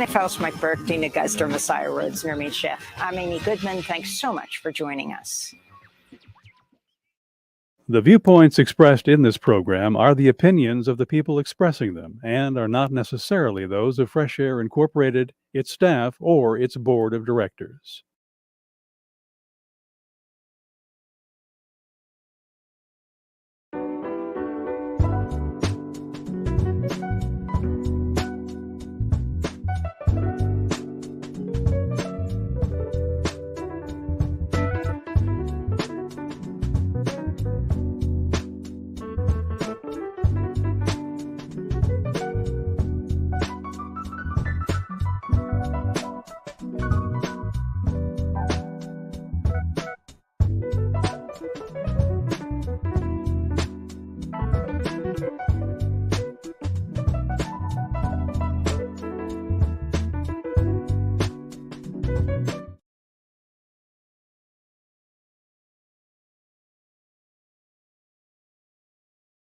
Faust Mike Burke, Dean of Geister Messiah Roads, Nermeen Chef. I'm Amy Goodman. Thanks so much for joining us. The viewpoints expressed in this program are the opinions of the people expressing them and are not necessarily those of Fresh Air Incorporated, its staff, or its board of directors.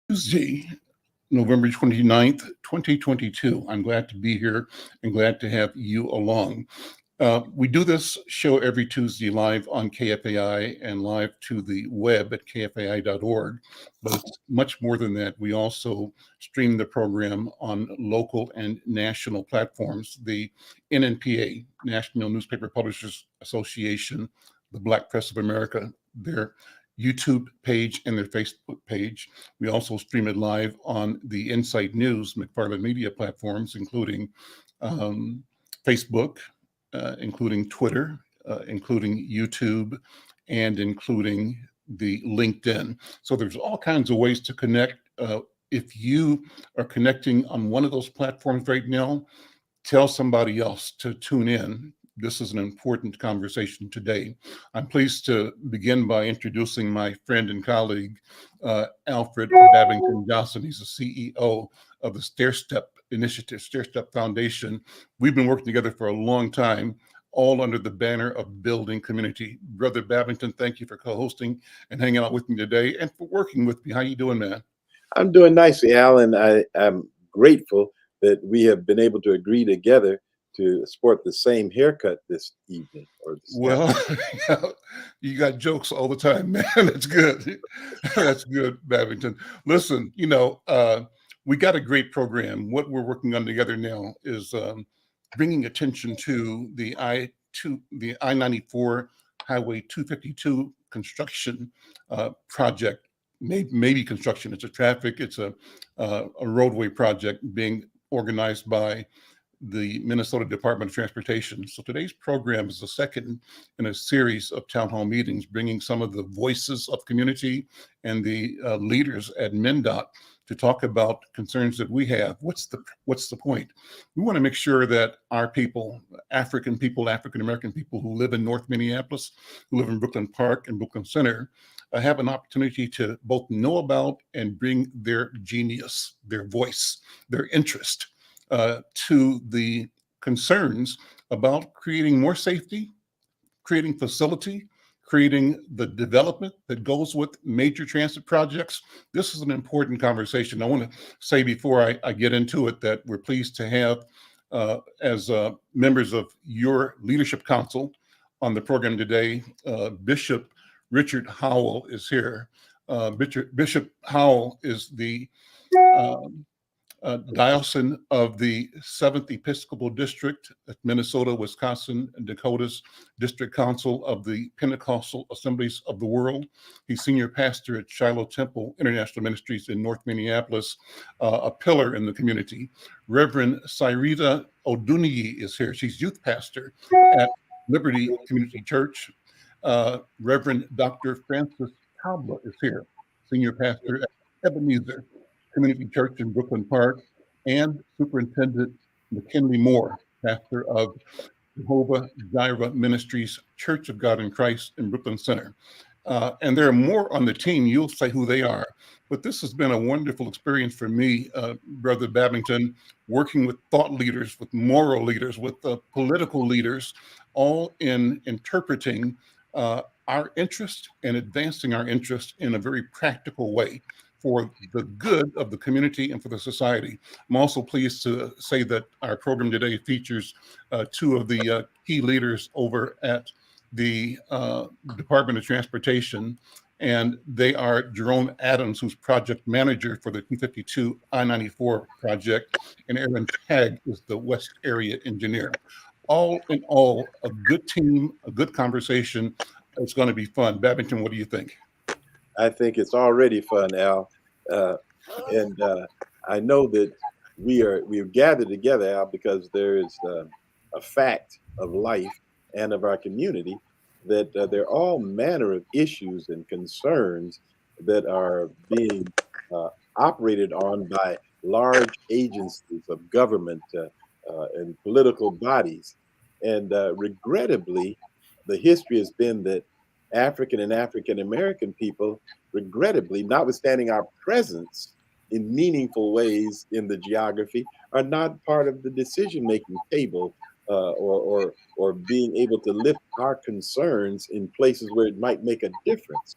Tuesday, November 29th, 2022. I'm glad to be here and glad to have you along. We do this show every Tuesday live on KFAI and live to the web at kfai.org, but it's much more than that. We also stream the program on local and national platforms. The NNPA, National Newspaper Publishers Association, the Black Press of America, their YouTube page and their Facebook page. We also stream it live on the Insight News McFarlane media platforms, including Facebook, including Twitter, including YouTube, and including the LinkedIn. So there's all kinds of ways to connect. If you are connecting on one of those platforms right now, tell somebody else to tune in. This is an important conversation today. I'm pleased to begin by introducing my friend and colleague, Alfred Babington-Johnson. He's the CEO of the Stairstep Initiative, Stairstep Foundation. We've been working together for a long time, all under the banner of building community. Brother Babington, thank you for co-hosting and hanging out with me today and for working with me. How you doing, man? I'm doing nicely, Alan. I'm grateful that we have been able to agree together to sport the same haircut this evening. Well, you got jokes all the time, man. That's good. That's good, Babington. Listen, we got a great program. What we're working on together now is bringing attention to the I94 Highway 252 construction project. Maybe construction. It's a traffic. It's a roadway project being organized by the Minnesota Department of Transportation. So today's program is the second in a series of town hall meetings, bringing some of the voices of community and the leaders at MnDOT to talk about concerns that we have. What's the point? We want to make sure that our people, African American people who live in North Minneapolis, who live in Brooklyn Park and Brooklyn Center, have an opportunity to both know about and bring their genius, their voice, their interest to the concerns about creating more safety, creating facility, creating the development that goes with major transit projects. This is an important conversation. I want to say before I get into it that we're pleased to have, as members of your leadership council on the program today, Bishop Richard Howell is here. Bishop Howell is the Diocesan of the 7th Episcopal District at Minnesota, Wisconsin, and Dakotas District Council of the Pentecostal Assemblies of the World. He's senior pastor at Shiloh Temple International Ministries in North Minneapolis, a pillar in the community. Reverend Cyreta Oduniyi is here. She's youth pastor at Liberty Community Church. Reverend Dr. Francis Tabla is here, senior pastor at Ebenezer Community Church in Brooklyn Park, and Superintendent McKinley Moore, pastor of Jehovah, Jireh Ministries, Church of God in Christ in Brooklyn Center. And there are more on the team. You'll say who they are. But this has been a wonderful experience for me, Brother Babington, working with thought leaders, with moral leaders, with political leaders, all in interpreting our interest and advancing our interest in a very practical way for the good of the community and for the society. I'm also pleased to say that our program today features two of the key leaders over at the Department of Transportation, and they are Jerome Adams, who's project manager for the 252 I94 project, and Aaron Tagg is the West Area engineer. All in all, a good team, a good conversation. It's going to be fun. Babington, what do you think? I think it's already fun, Al. And I know that we've gathered together, Al, because there is a fact of life and of our community that there are all manner of issues and concerns that are being operated on by large agencies of government and political bodies. And regrettably, the history has been that African and African American people, regrettably, notwithstanding our presence in meaningful ways in the geography, are not part of the decision-making table or being able to lift our concerns in places where it might make a difference.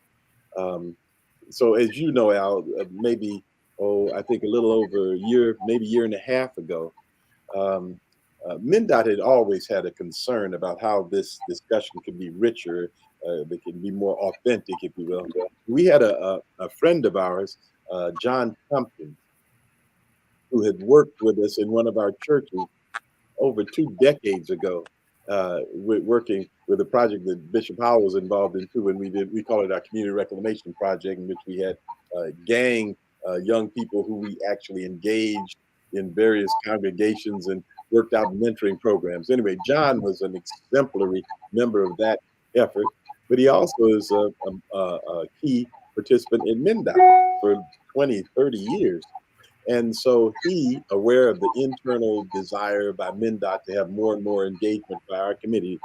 So as you know, Al, maybe, I think a little over a year, maybe a year and a half ago, MnDOT had always had a concern about how this discussion could be richer, that can be more authentic, if you will. We had a friend of ours, John Tompkins, who had worked with us in one of our churches over 2 decades ago, working with a project that Bishop Howell was involved in too. When we call it our community reclamation project, in which we had gang young people who we actually engaged in various congregations and worked out mentoring programs. Anyway, John was an exemplary member of that effort, but he also is a key participant in MnDOT for 20, 30 years. And so he, aware of the internal desire by MnDOT to have more and more engagement by our community,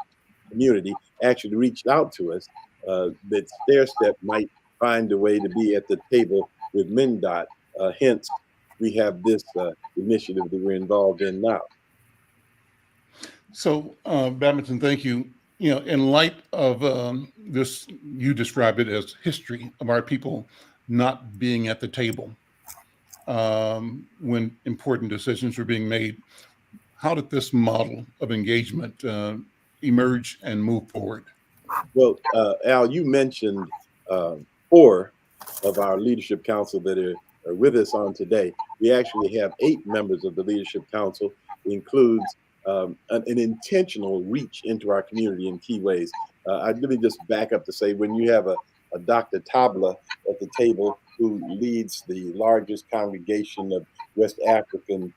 actually reached out to us that Stairstep might find a way to be at the table with MnDOT. Hence, we have this initiative that we're involved in now. So, Babington, thank you. You know, in light of this, you describe it as history of our people not being at the table when important decisions were being made. How did this model of engagement emerge and move forward? Well, Al, you mentioned 4 of our leadership council that are with us on today. We actually have 8 members of the leadership council. It includes an intentional reach into our community in key ways. I'd really just back up to say, when you have a Dr. Tabla at the table, who leads the largest congregation of West African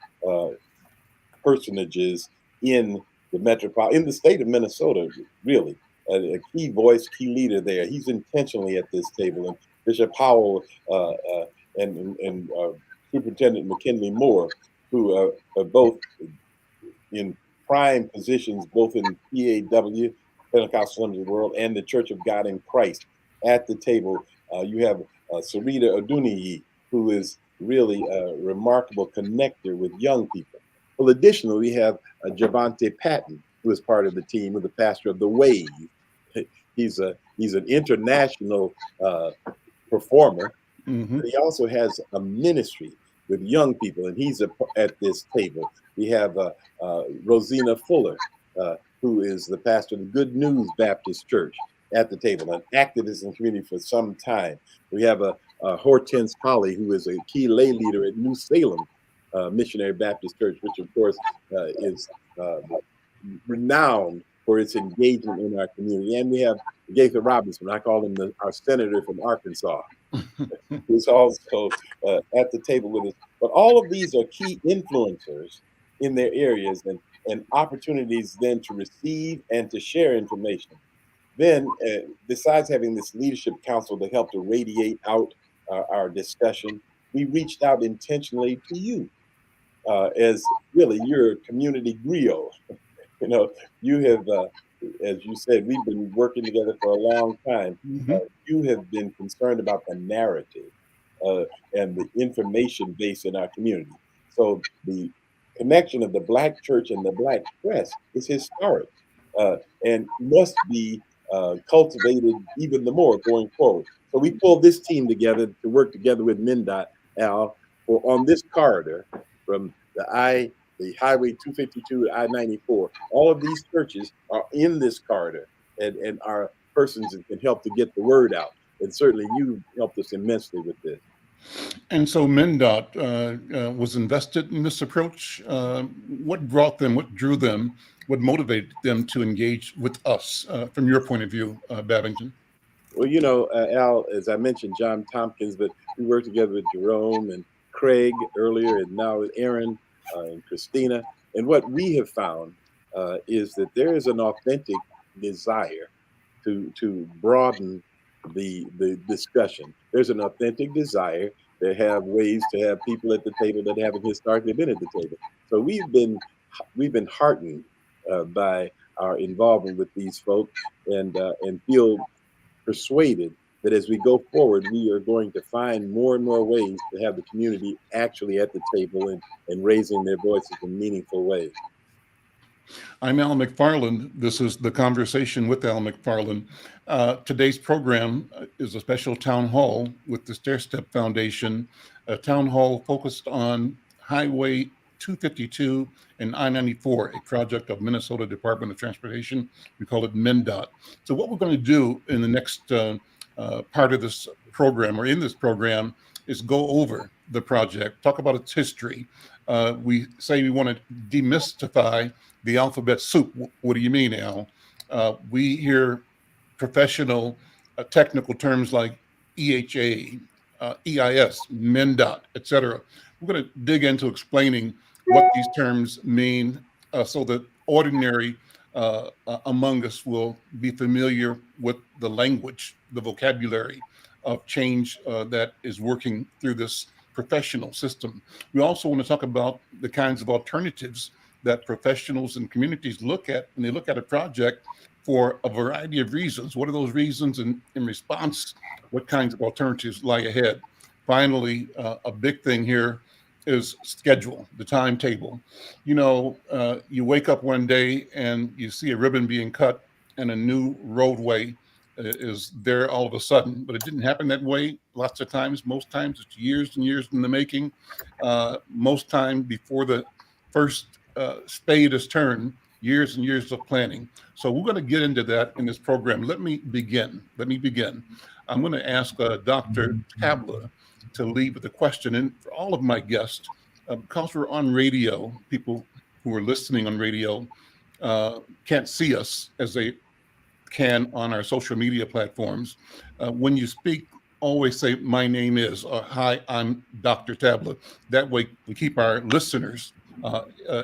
personages in the state of Minnesota, really, a key voice, key leader there. He's intentionally at this table. And Bishop Howell and Superintendent McKinley Moore, who are both in prime positions, both in PAW, Pentecostal Assembly of the World, and the Church of God in Christ at the table. You have Cyreta Oduniyi, who is really a remarkable connector with young people. Well, additionally, we have Javante Patton, who is part of the team, with the pastor of The Wave. He's an international performer. Mm-hmm. But he also has a ministry with young people, and he's at this table. We have Rosina Fuller, who is the pastor of the Good News Baptist Church, at the table, an activist in the community for some time. We have a Hortense Holly, who is a key lay leader at New Salem Missionary Baptist Church, which of course is renowned for its engagement in our community. And we have Gaither Robinson, I call him our senator from Arkansas, who's also at the table with us. But all of these are key influencers in their areas and opportunities then to receive and to share information. Then, besides having this leadership council to help to radiate out our discussion, we reached out intentionally to you as really your community griot. You know, you have, as you said, we've been working together for a long time. Mm-hmm. You have been concerned about the narrative and the information base in our community. So the connection of the Black church and the Black press is historic and must be cultivated even the more going forward. So we pulled this team together to work together with MnDOT, Al, for on this corridor from the Highway 252 to I94. All of these churches are in this corridor and are persons that can help to get the word out. And certainly you helped us immensely with this. And so MnDOT was invested in this approach. What brought them, what drew them, what motivated them to engage with us from your point of view, Babington? Well, Al, as I mentioned, John Tompkins, but we worked together with Jerome and Craig earlier, and now with Aaron and Christina. And what we have found is that there is an authentic desire to broaden the discussion. There's an authentic desire to have ways to have people at the table that haven't historically been at the table. So we've been heartened by our involvement with these folks and feel persuaded that as we go forward, we are going to find more and more ways to have the community actually at the table and raising their voices in meaningful ways. I'm Al McFarlane. This is The Conversation with Al McFarlane. Today's program is a special town hall with the Stairstep Foundation, a town hall focused on Highway 252 and I94, a project of Minnesota Department of Transportation. We call it MnDOT. So what we're going to do in the next part of this program, or in this program, is go over the project, talk about its history. We say we want to demystify the alphabet soup. What do you mean, Al? We hear professional technical terms like EHA, EIS, MnDOT, etc. We're going to dig into explaining what these terms mean so that ordinary among us will be familiar with the language, the vocabulary of change that is working through this professional system. We also want to talk about the kinds of alternatives that professionals and communities look at when they look at a project for a variety of reasons. What are those reasons? And in response, what kinds of alternatives lie ahead? Finally, a big thing here is schedule, the timetable. You wake up one day and you see a ribbon being cut and a new roadway is there all of a sudden, but it didn't happen that way lots of times. Most times it's years and years in the making. Most time before the first spade is turned, years and years of planning. So we're going to get into that in this program. Let me begin. I'm going to ask Dr. Tabla to lead with a question. And for all of my guests, because we're on radio, people who are listening on radio can't see us as they can on our social media platforms. When you speak, always say, my name is, hi, I'm Dr. Tabla. That way we keep our listeners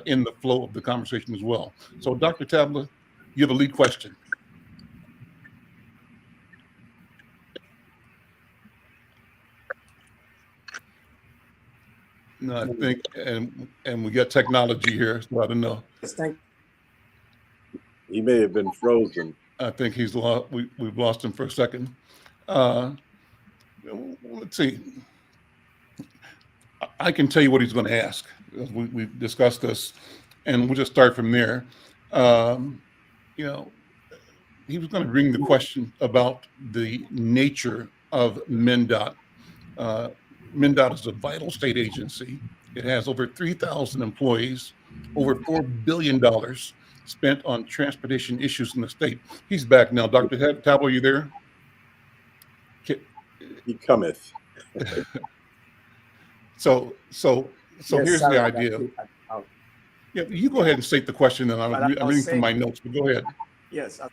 in the flow of the conversation as well. So Dr. Tabla, you have a lead question. No, I think, and we got technology here, so I don't know. He may have been frozen. I think he's lost. We've lost him for a second. Let's see. I can tell you what he's going to ask. We discussed this, and we'll just start from there. He was going to bring the question about the nature of MnDOT. MnDOT is a vital state agency. It has over 3,000 employees, over $4 billion spent on transportation issues in the state. He's back now. Dr. Tabla, are you there? He cometh. So Yes, here's sorry the about idea. that. Yeah, you go ahead and state the question, and I'm reading from my notes, but go ahead. Yes, as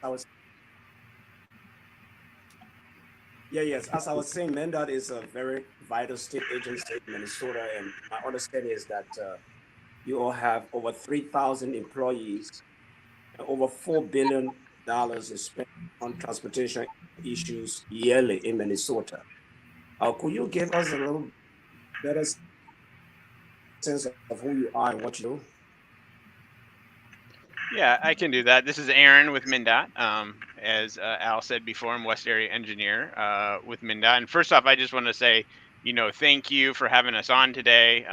I was saying, MnDOT is a very vital state agency in Minnesota, and my understanding is that you all have over 3,000 employees, and over $4 billion is spent on transportation issues yearly in Minnesota. Could you give us a little better sense of who you are and what you do? Yeah, I can do that. This is Aaron with MnDOT. As Al said before, I'm West Area Engineer with MnDOT. And first off, I just want to say, thank you for having us on today,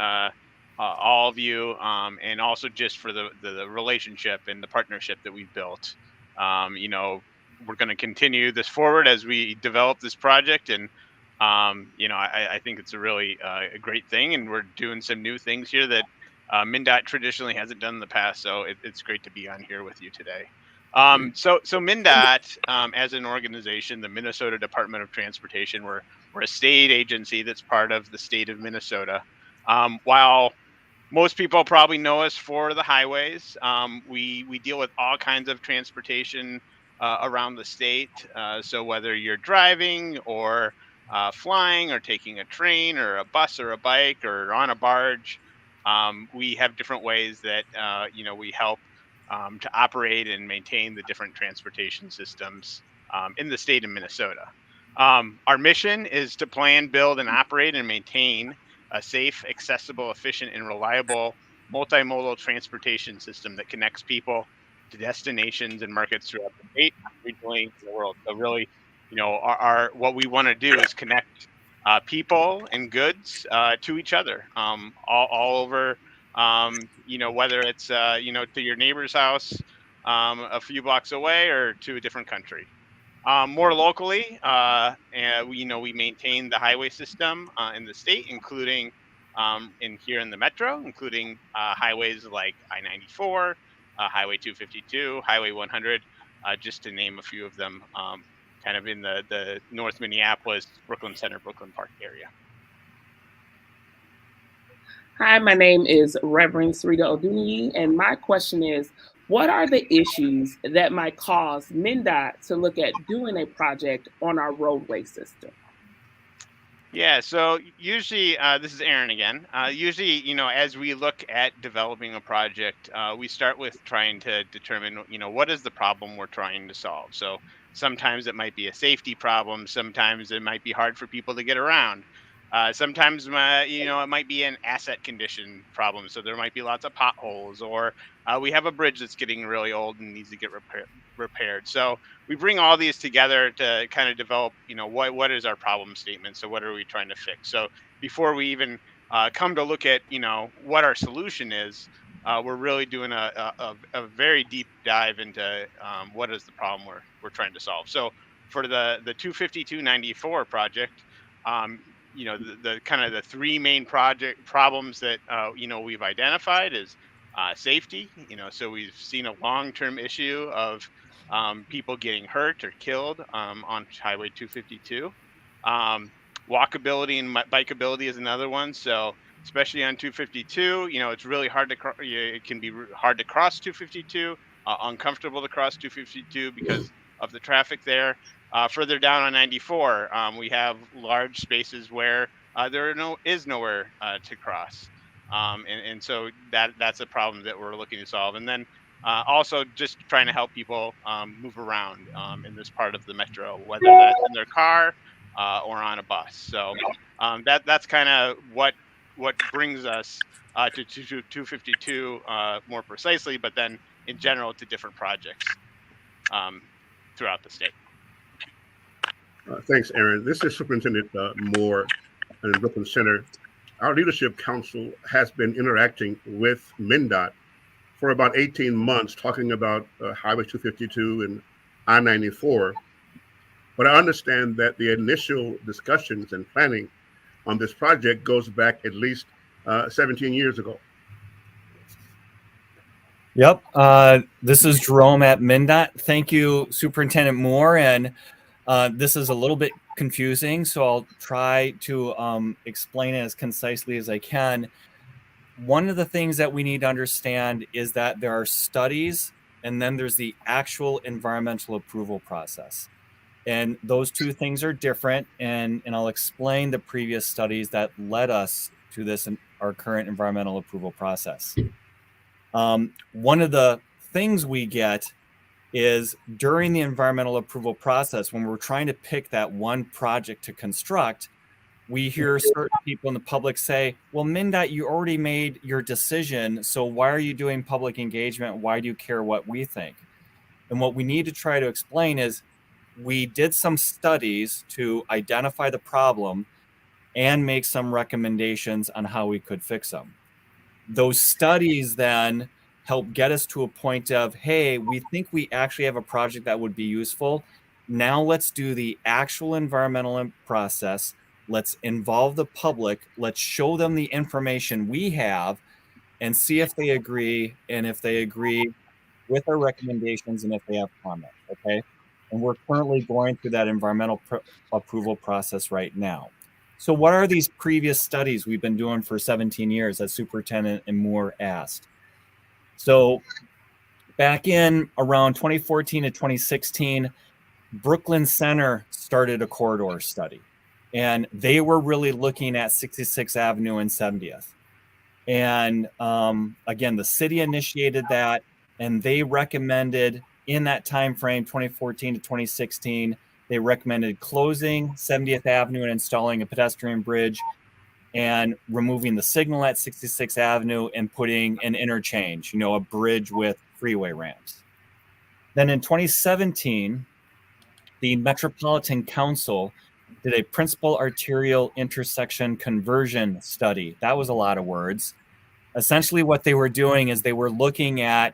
all of you, and also just for the relationship and the partnership that we've built. we're going to continue this forward as we develop this project. And I think it's a really a great thing, and we're doing some new things here that MnDOT traditionally hasn't done in the past. So it's great to be on here with you today. So MnDOT, as an organization, the Minnesota Department of Transportation, we're a state agency that's part of the state of Minnesota. While most people probably know us for the highways, we deal with all kinds of transportation around the state. So whether you're driving or flying or taking a train or a bus or a bike or on a barge, we have different ways that we help to operate and maintain the different transportation systems in the state of Minnesota. Our mission is to plan, build, and operate and maintain a safe, accessible, efficient, and reliable multimodal transportation system that connects people to destinations and markets throughout the state, regionally, in the world. So really, our what we want to do is connect people and goods to each other all over. Whether it's to your neighbor's house a few blocks away or to a different country. More locally, and we maintain the highway system in the state, including here in the metro, including highways like I94, Highway 252, Highway 100, just to name a few of them, kind of in the North Minneapolis, Brooklyn Center, Brooklyn Park area. Hi, my name is Reverend Cyreta Oduniyi, and my question is, what are the issues that might cause MnDOT to look at doing a project on our roadway system? Yeah, so usually, this is Aaron again. Usually, as we look at developing a project, we start with trying to determine, what is the problem we're trying to solve. So sometimes it might be a safety problem. Sometimes it might be hard for people to get around. Sometimes, it might be an asset condition problem. So there might be lots of potholes, or we have a bridge that's getting really old and needs to get repaired. So we bring all these together to kind of develop, what is our problem statement? So what are we trying to fix? So before we even come to look at, what our solution is, we're really doing a very deep dive into what is the problem we're trying to solve. So for the 252-94 project, the kind of the three main problems that we've identified is safety. So we've seen a long-term issue of people getting hurt or killed on Highway 252. Walkability and bikeability is another one. So especially on 252, it's really hard to it can be hard to cross 252, uncomfortable to cross 252 because of the traffic there. Further down on 94, we have large spaces where there is nowhere to cross. And so that's a problem that we're looking to solve. And then also just trying to help people move around in this part of the metro, whether that's in their car or on a bus. So that's kind of what brings us to 252 more precisely, but then in general to different projects throughout the state. Thanks, Aaron. This is Superintendent Moore in Brooklyn Center. Our Leadership Council has been interacting with MnDOT for about 18 months, talking about Highway 252 and I94. But I understand that the initial discussions and planning on this project goes back at least 17 years ago. Yep. This is Jerome at MnDOT. Thank you, Superintendent Moore. And this is a little bit confusing, so I'll try to explain it as concisely as I can. One of the things that we need to understand is that there are studies, and then there's the actual environmental approval process. And those two things are different, and I'll explain the previous studies that led us to this and our current environmental approval process. One of the things we get is during the environmental approval process, when we're trying to pick that one project to construct, we hear certain people in the public say, well, MnDOT, you already made your decision, so why are you doing public engagement? Why do you care what we think? And what we need to try to explain is we did some studies to identify the problem and make some recommendations on how we could fix them. Those studies then help get us to a point of, hey, we think we actually have a project that would be useful, Now let's do the actual environmental process. Let's involve the public. Let's show them the information we have and see if they agree, and if they agree with our recommendations and if they have comments, okay? And we're currently going through that environmental approval process right now. So what are these previous studies we've been doing for 17 years, as Superintendent and Moore asked? So back in around 2014 to 2016, Brooklyn Center started a corridor study, and they were really looking at 66th Avenue and 70th. And again, the city initiated that, and they recommended in that time frame, 2014 to 2016, they recommended closing 70th Avenue and installing a pedestrian bridge and removing the signal at 66th Avenue and putting an interchange, a bridge with freeway ramps. Then in 2017, the Metropolitan Council did a principal arterial intersection conversion study. That was a lot of words. Essentially what they were doing is they were looking at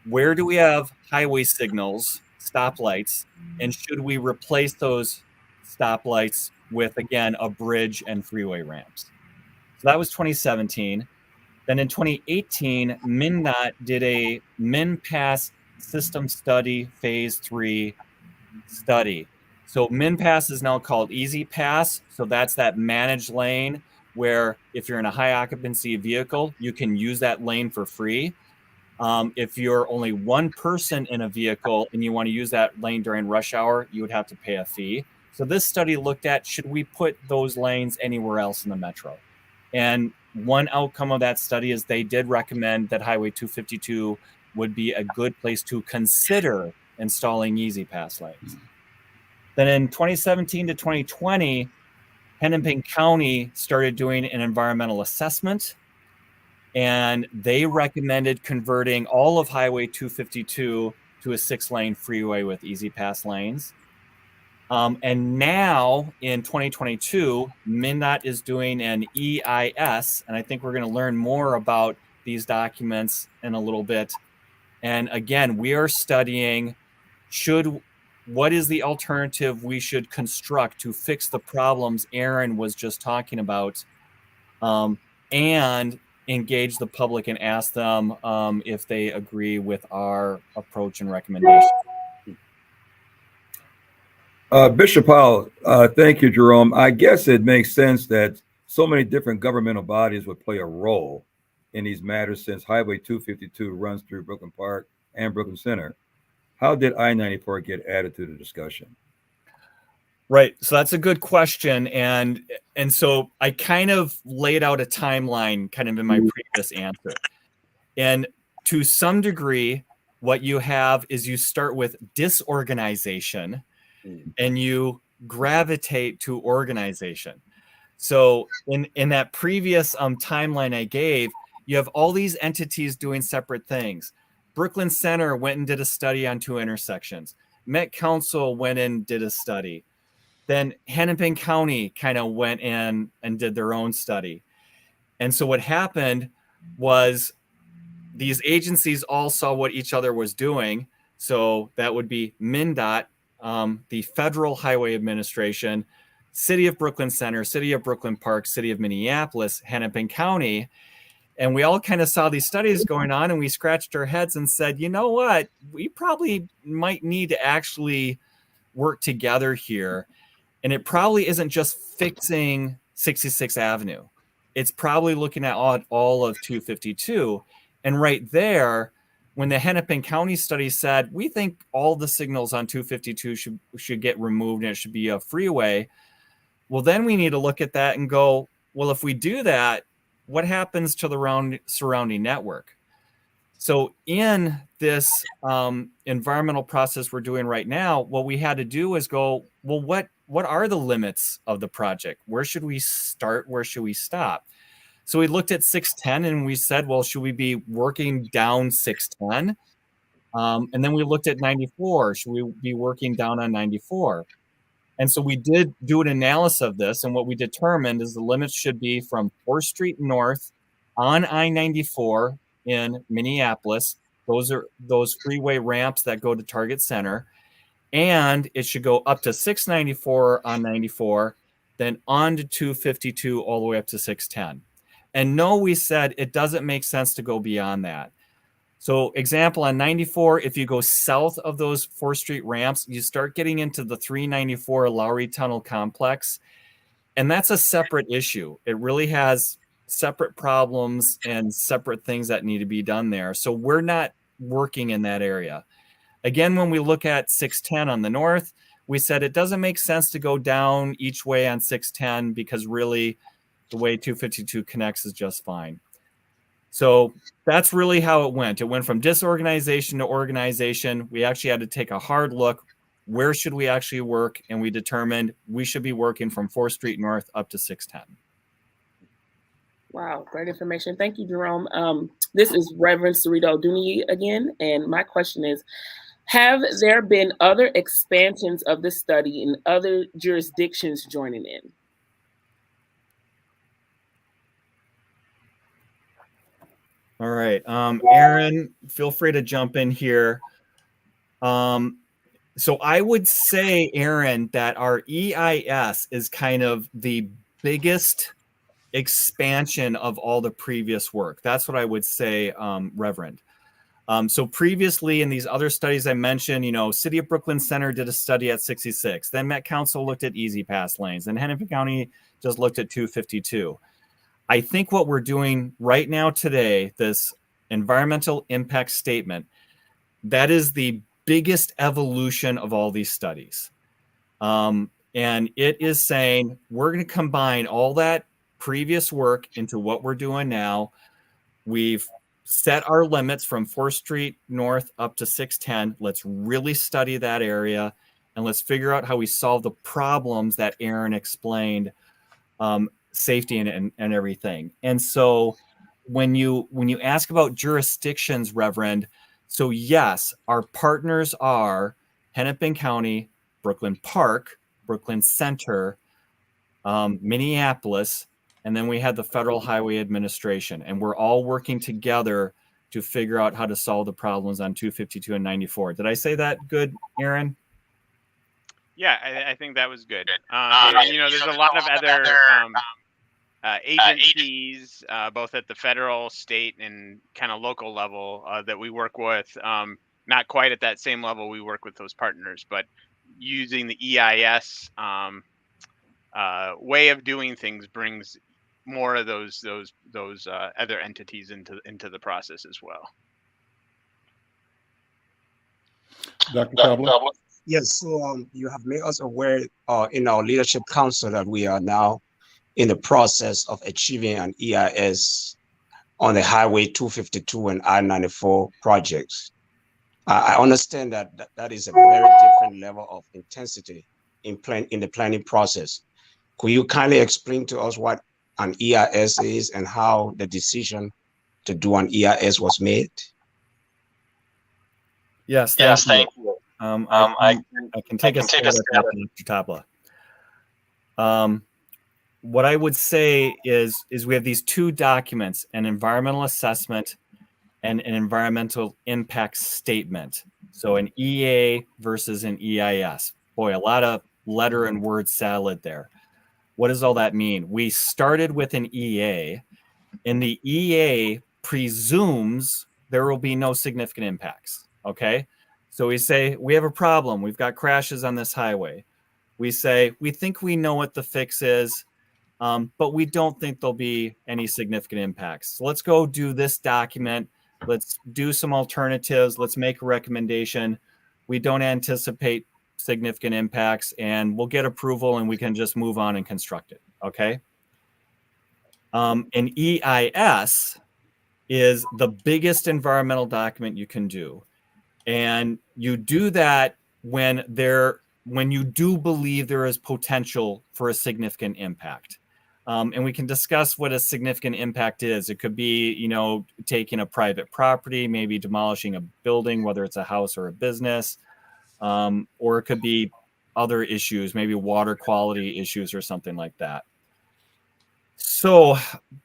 where do we have highway signals, stoplights, and should we replace those stoplights with, again, a bridge and freeway ramps. So that was 2017. Then in 2018, MnDOT did a MnPass system study, phase 3 study. So MnPass is now called Easy Pass. So that's that managed lane where if you're in a high occupancy vehicle, you can use that lane for free. If you're only one person in a vehicle and you want to use that lane during rush hour, you would have to pay a fee. So this study looked at, should we put those lanes anywhere else in the metro? And one outcome of that study is they did recommend that Highway 252 would be a good place to consider installing Easy Pass lanes. Then in 2017 to 2020, Hennepin County started doing an environmental assessment, and they recommended converting all of Highway 252 to a 6-lane freeway with Easy Pass lanes. And now in 2022, MnDOT is doing an EIS, and I think we're going to learn more about these documents in a little bit. And again, we are studying what is the alternative we should construct to fix the problems Aaron was just talking about, and engage the public and ask them if they agree with our approach and recommendation. Bishop Howell, thank you, Jerome. I guess it makes sense that so many different governmental bodies would play a role in these matters, since Highway 252 runs through Brooklyn Park and Brooklyn Center. How did I94 get added to the discussion? Right. So that's a good question. And so I kind of laid out a timeline kind of in my previous answer. And to some degree, what you have is you start with disorganization and you gravitate to organization. So in that previous timeline I gave, you have all these entities doing separate things. Brooklyn Center went and did a study on 2 intersections. Met Council went and did a study. Then Hennepin County kind of went in and did their own study. And so what happened was these agencies all saw what each other was doing. So that would be MnDOT, the Federal Highway Administration, City of Brooklyn Center, City of Brooklyn Park, City of Minneapolis, Hennepin County. And we all kind of saw these studies going on, and we scratched our heads and said, you know what, we probably might need to actually work together here. And it probably isn't just fixing 66th Avenue. It's probably looking at all of 252. And right there, when the Hennepin County study said, we think all the signals on 252 should get removed and it should be a freeway. Well, then we need to look at that and go, well, if we do that, what happens to the surrounding network? So in this environmental process we're doing right now, what we had to do is go, well, what are the limits of the project? Where should we start? Where should we stop? So we looked at 610 and we said, well, should we be working down 610? And then we looked at 94. Should we be working down on 94? And so we did do an analysis of this. And what we determined is the limits should be from 4th Street North on I94 in Minneapolis. Those are those freeway ramps that go to Target Center. and it should go up to 694 on 94, then on to 252 all the way up to 610. And no, we said it doesn't make sense to go beyond that. So example, on 94, if you go south of those 4th Street ramps, you start getting into the 394 Lowry Tunnel complex. And that's a separate issue. It really has separate problems and separate things that need to be done there. So we're not working in that area. Again, when we look at 610 on the north, we said it doesn't make sense to go down each way on 610 because really the way 252 connects is just fine. So that's really how it went. It went from disorganization to organization. We actually had to take a hard look. Where should we actually work? And we determined we should be working from 4th Street North up to 610. Wow, great information. Thank you, Jerome. This is Reverend Cyreta Oduniyi again. And my question is, have there been other expansions of the study in other jurisdictions joining in? All right. Aaron, feel free to jump in here. So I would say, Aaron, that our EIS is kind of the biggest expansion of all the previous work. That's what I would say, Reverend. So previously in these other studies I mentioned, City of Brooklyn Center did a study at 66. Then Met Council looked at easy pass lanes. And Hennepin County just looked at 252. I think what we're doing right now today, this environmental impact statement, that is the biggest evolution of all these studies. And it is saying we're going to combine all that previous work into what we're doing now. We've set our limits from 4th Street North up to 610. Let's really study that area and let's figure out how we solve the problems that Aaron explained, safety and everything. And so when you ask about jurisdictions, Reverend, so yes, our partners are Hennepin County, Brooklyn Park, Brooklyn Center, Minneapolis, and then we had the Federal Highway Administration. And we're all working together to figure out how to solve the problems on 252 and 94. Did I say that good, Aaron? Yeah, I think that was good. There's a lot of other agencies, both at the federal, state, and kind of local level that we work with. Not quite at that same level we work with those partners, but using the EIS way of doing things brings more of those other entities into the process as well. Dr. Tabla? Yes, so you have made us aware in our leadership council that we are now in the process of achieving an EIS on the Highway 252 and I94 projects. I understand that is a very different level of intensity in the planning process. Could you kindly explain to us what an EIS is and how the decision to do an EIS was made? Yes, thank you. I can take us through that, Dr. Tabla. What I would say is we have these two documents, an environmental assessment and an environmental impact statement. So an EA versus an EIS. Boy, a lot of letter and word salad there. What does all that mean? We started with an EA, and the EA presumes there will be no significant impacts, okay? So we say, we have a problem. We've got crashes on this highway. We say, we think we know what the fix is, but we don't think there'll be any significant impacts. So let's go do this document. Let's do some alternatives. Let's make a recommendation. We don't anticipate significant impacts, and we'll get approval and we can just move on and construct it, okay? An EIS is the biggest environmental document you can do. And you do that when you do believe there is potential for a significant impact. And we can discuss what a significant impact is. It could be, taking a private property, maybe demolishing a building, whether it's a house or a business, or it could be other issues, maybe water quality issues or something like that. So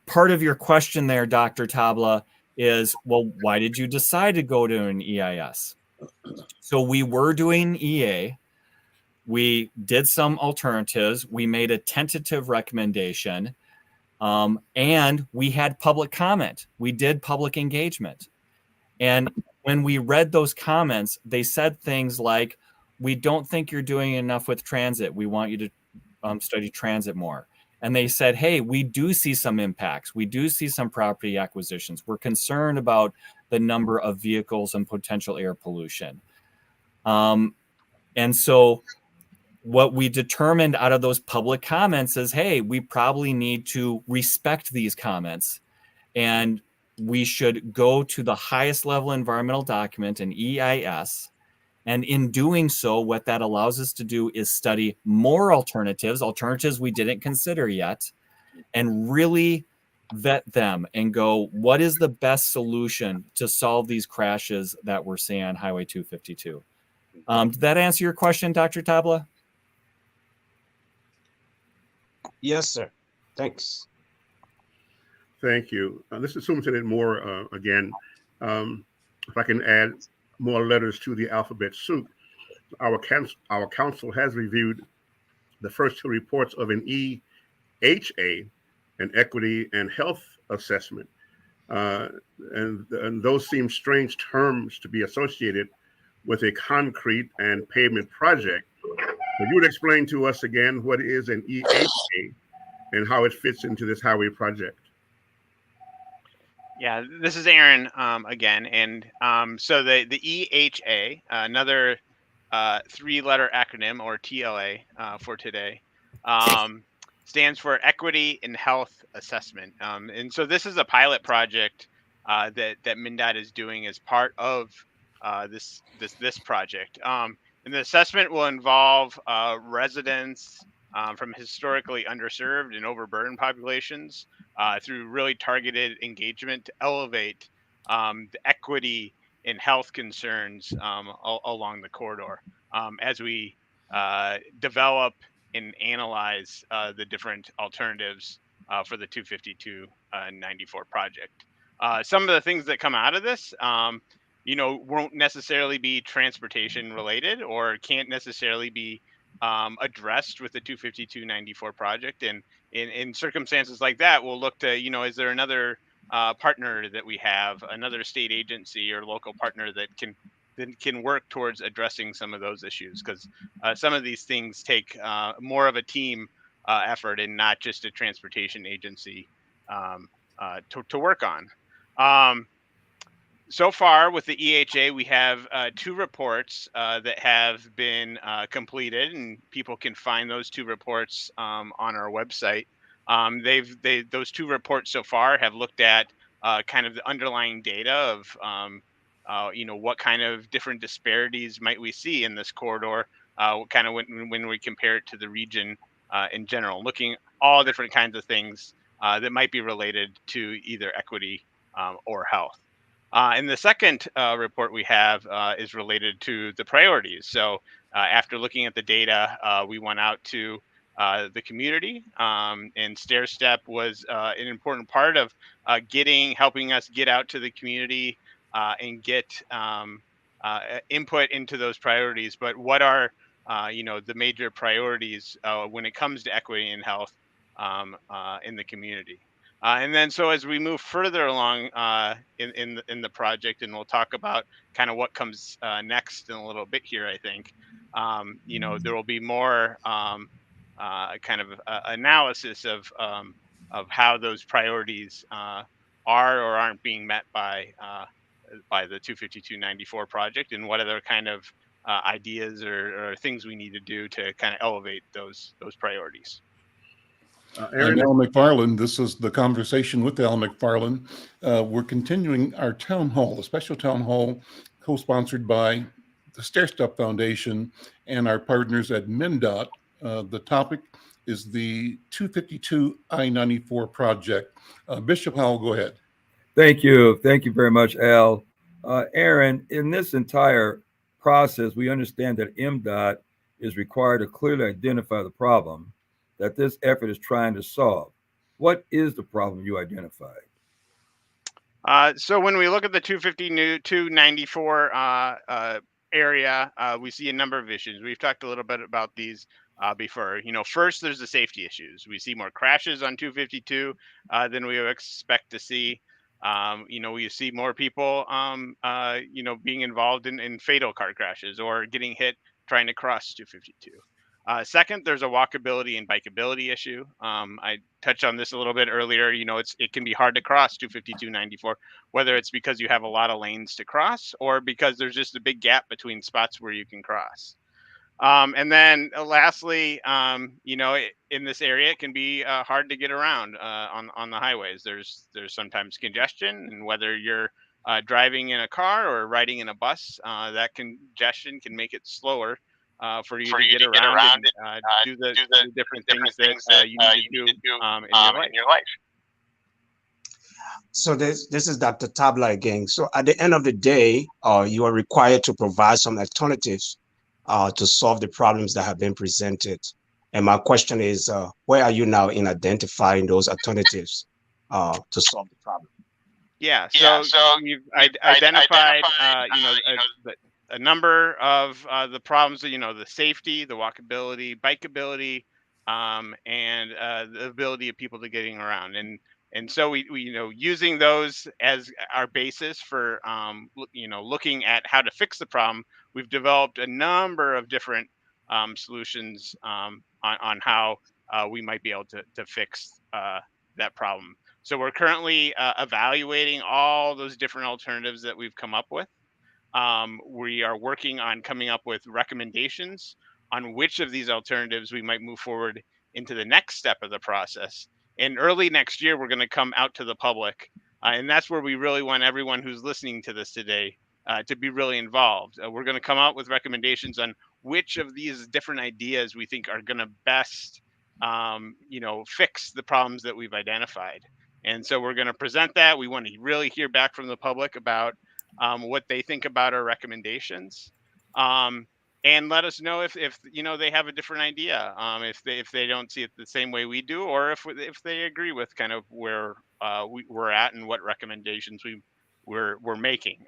part of your question there, Dr. Tabla, is, well, why did you decide to go to an EIS? So we were doing EA. We did some alternatives. We made a tentative recommendation, and we had public comment. We did public engagement. And when we read those comments, they said things like, we don't think you're doing enough with transit. We want you to study transit more. And they said, hey, we do see some impacts. We do see some property acquisitions. We're concerned about the number of vehicles and potential air pollution. And so what we determined out of those public comments is, hey, we probably need to respect these comments, and we should go to the highest level environmental document, an EIS. And in doing so, what that allows us to do is study more alternatives we didn't consider yet, and really vet them and go, what is the best solution to solve these crashes that we're seeing on Highway 252? Did that answer your question, Dr. Tabla? Yes, sir. Thanks. Thank you. This is Superintendent Moore again. If I can add more letters to the alphabet soup, our council has reviewed the first two reports of an EHA, an equity and health assessment. And those seem strange terms to be associated with a concrete and pavement project. So you would explain to us again what is an EHA and how it fits into this highway project. Yeah, this is Aaron again. And so the EHA, another three-letter acronym, or TLA for today, stands for Equity in Health Assessment. And so this is a pilot project that MnDOT is doing as part of this project. And the assessment will involve residents from historically underserved and overburdened populations through really targeted engagement to elevate the equity in health concerns along the corridor as we develop and analyze the different alternatives for the 252-94 project. Some of the things that come out of this, won't necessarily be transportation related or can't necessarily be addressed with the 252-94 project. And in circumstances like that, we'll look to, is there another partner that we have, another state agency or local partner that can work towards addressing some of those issues? Because some of these things take more of a team effort and not just a transportation agency to work on. So far with the EHA, we have two reports that have been completed, and people can find those two reports on our website. Those two reports so far have looked at kind of the underlying data of what kind of different disparities might we see in this corridor, kind of when we compare it to the region in general, looking at all different kinds of things that might be related to either equity or health. And the second report we have is related to the priorities. So after looking at the data, we went out to the community, and Stairstep was an important part of helping us get out to the community and get input into those priorities. But what are the major priorities when it comes to equity and health in the community? And then, so as we move further along in the project, and we'll talk about kind of what comes next in a little bit here, I think, there will be more kind of analysis of how those priorities are or aren't being met by the 252-94 project, and what other kind of ideas or things we need to do to kind of elevate those priorities. I'm Al McFarlane. This is the conversation with Al McFarlane. We're continuing our town hall, a special town hall co-sponsored by the Stairstep Foundation and our partners at MnDOT. The topic is the 252 I94 project. Bishop Howell, go ahead. Thank you. Thank you very much, Al. Aaron, in this entire process, we understand that MDOT is required to clearly identify the problem that this effort is trying to solve. What is the problem you identified? So when we look at the 252-94 area, we see a number of issues. We've talked a little bit about these before. First, there's the safety issues. We see more crashes on 252 than we would expect to see. We see more people, being involved in fatal car crashes or getting hit trying to cross 252. Second, there's a walkability and bikeability issue. I touched on this a little bit earlier. It can be hard to cross 252-94, whether it's because you have a lot of lanes to cross or because there's just a big gap between spots where you can cross. And then lastly, in this area, it can be hard to get around on the highways. There's sometimes congestion, and whether you're driving in a car or riding in a bus, that congestion can make it slower for you to get around and do the different things that you need to do in your life. So this is Dr. Tabla again. So at the end of the day, you are required to provide some alternatives to solve the problems that have been presented. And my question is, where are you now in identifying those alternatives to solve the problem? Yeah, so we've identified, a number of the problems, the safety, the walkability, bikeability, and the ability of people to getting around. And so we using those as our basis for, looking at how to fix the problem, we've developed a number of different solutions on how we might be able to fix that problem. So we're currently evaluating all those different alternatives that we've come up with. We are working on coming up with recommendations on which of these alternatives we might move forward into the next step of the process. And early next year, we're going to come out to the public. And that's where we really want everyone who's listening to this today to be really involved. We're going to come out with recommendations on which of these different ideas we think are going to best, fix the problems that we've identified. And so we're going to present that. We want to really hear back from the public about what they think about our recommendations, and let us know if they have a different idea, if they don't see it the same way we do, or if they agree with kind of where we're at and what recommendations we're making.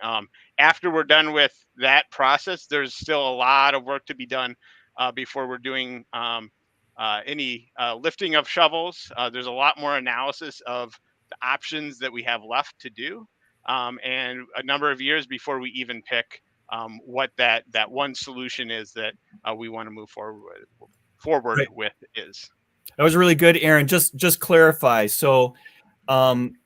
After we're done with that process, there's still a lot of work to be done before we're doing any lifting of shovels. There's a lot more analysis of the options that we have left to do. And a number of years before we even pick what that one solution is that we want to move forward with is. That was really good, Aaron. Just clarify. So around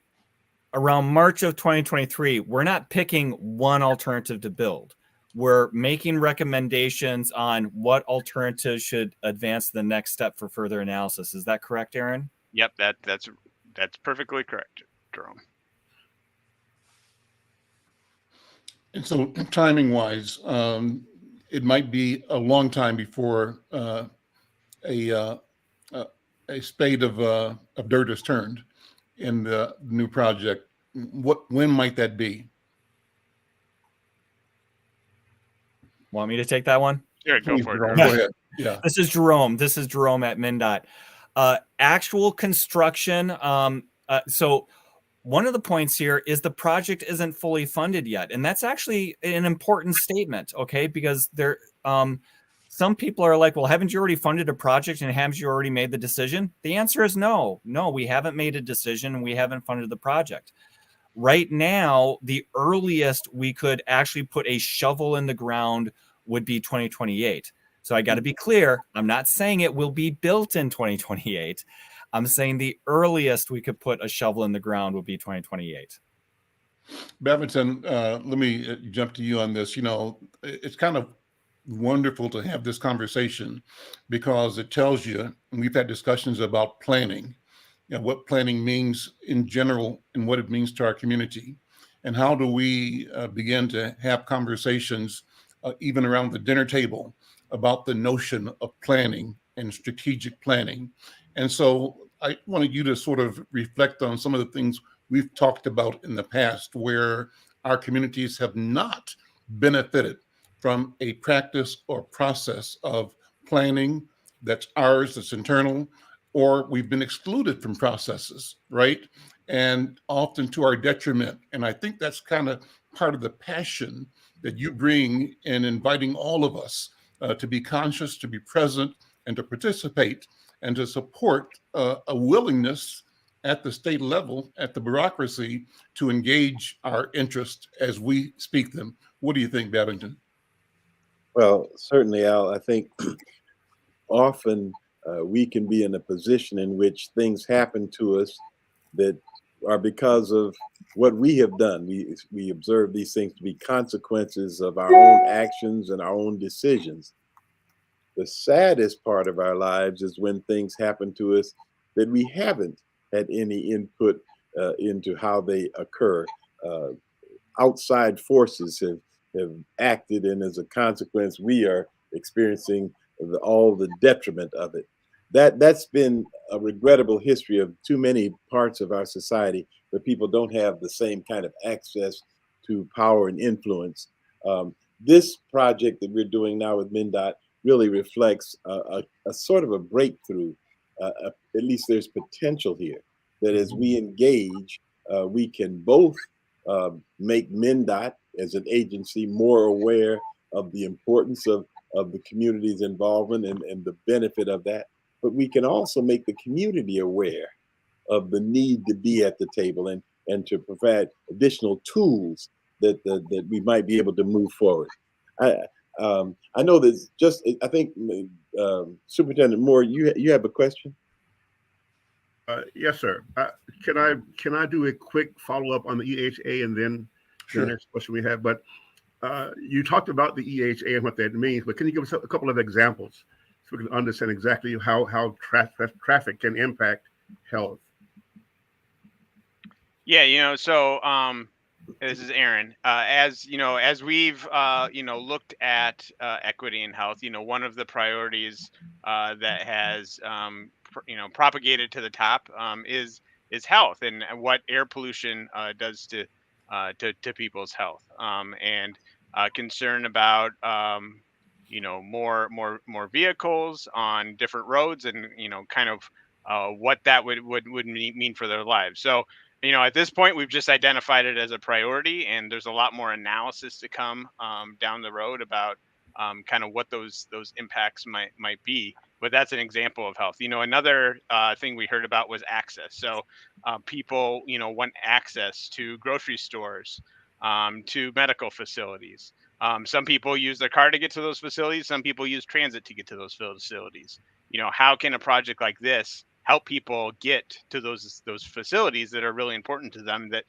March of 2023, we're not picking one alternative to build. We're making recommendations on what alternatives should advance the next step for further analysis. Is that correct, Aaron? Yep, that's perfectly correct, Jerome. And so timing wise, it might be a long time before a spade of dirt is turned in the new project. When might that be? Want me to take that one? Sure, go for it. Go ahead. Yeah. This is Jerome. This is Jerome at MnDOT. Actual construction. So one of the points here is the project isn't fully funded yet. And that's actually an important statement, okay? Because there, some people are like, well, haven't you already funded a project and haven't you already made the decision? The answer is no. No, we haven't made a decision and we haven't funded the project. Right now, the earliest we could actually put a shovel in the ground would be 2028. So I got to be clear. I'm not saying it will be built in 2028. I'm saying the earliest we could put a shovel in the ground would be 2028. Babington, let me jump to you on this. It's kind of wonderful to have this conversation because it tells you, and we've had discussions about planning, what planning means in general and what it means to our community. And how do we begin to have conversations even around the dinner table about the notion of planning and strategic planning. And so I wanted you to sort of reflect on some of the things we've talked about in the past where our communities have not benefited from a practice or process of planning that's ours, that's internal, or we've been excluded from processes, right? And often to our detriment. And I think that's kind of part of the passion that you bring in inviting all of us to be conscious, to be present, and to participate, and to support a willingness at the state level, at the bureaucracy, to engage our interests as we speak them. What do you think, Babington? Well, certainly, Al, I think often we can be in a position in which things happen to us that are because of what we have done. We observe these things to be consequences of our own actions and our own decisions. The saddest part of our lives is when things happen to us that we haven't had any input into how they occur. Outside forces have acted, and as a consequence, we are experiencing all the detriment of it. That's been a regrettable history of too many parts of our society where people don't have the same kind of access to power and influence. This project that we're doing now with MnDOT really reflects a sort of a breakthrough. At least there's potential here that as we engage, we can both make MnDOT as an agency more aware of the importance of the community's involvement and the benefit of that. But we can also make the community aware of the need to be at the table and to provide additional tools that we might be able to move forward. I know that I think Superintendent Moore, you have a question? Yes, sir. Can I do a quick follow-up on the EHA and then Sure. the next question we have? But you talked about the EHA and what that means, but can you give us a couple of examples so we can understand exactly how traffic can impact health? Yeah, so this is Aaron. As we've looked at equity in health, one of the priorities that has propagated to the top is health and what air pollution does to people's health, and concern about more vehicles on different roads, and kind of what that would mean for their lives. So at this point, we've just identified it as a priority, and there's a lot more analysis to come down the road about kind of what those impacts might be. But that's an example of health. Another thing we heard about was access. So people, want access to grocery stores, to medical facilities. Some people use their car to get to those facilities. Some people use transit to get to those facilities. How can a project like this help people get to those facilities that are really important to them, that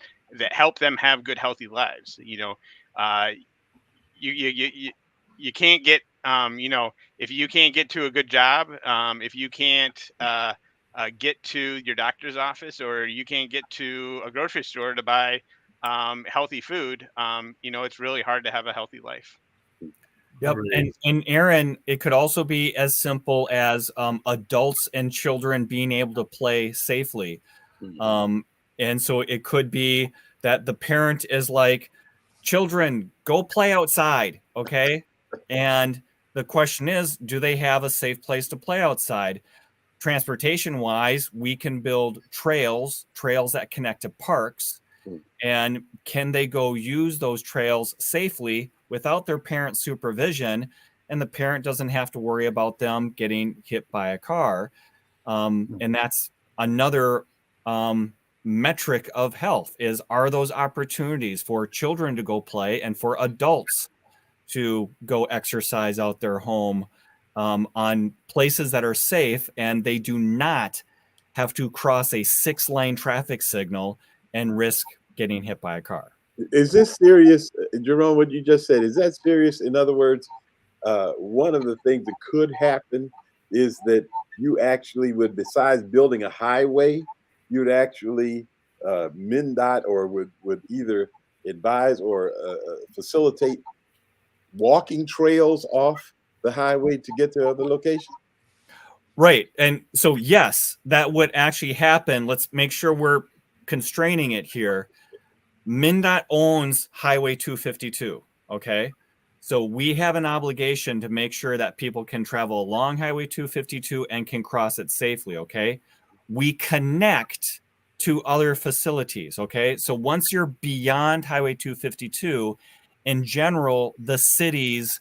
help them have good, healthy lives? You can't get, if you can't get to a good job, if you can't get to your doctor's office, or you can't get to a grocery store to buy healthy food, it's really hard to have a healthy life. Yep. And Aaron, it could also be as simple as adults and children being able to play safely. And so it could be that the parent is like, children, go play outside. Okay. And the question is, do they have a safe place to play outside? Transportation wise, we can build trails that connect to parks. And can they go use those trails safely without their parent supervision, and the parent doesn't have to worry about them getting hit by a car? And that's another metric of health, are those opportunities for children to go play and for adults to go exercise out their home on places that are safe, and they do not have to cross a 6-lane traffic signal and risk getting hit by a car. Is this serious, Jerome, what you just said? Is that serious? In other words, one of the things that could happen is that you actually would, besides building a highway, you'd actually MnDOT or would either advise or facilitate walking trails off the highway to get to other locations? Right. And so, yes, that would actually happen. Let's make sure we're constraining it here. MnDOT owns Highway 252. Okay. So we have an obligation to make sure that people can travel along Highway 252 and can cross it safely. Okay. We connect to other facilities. Okay. So once you're beyond Highway 252 in general, the cities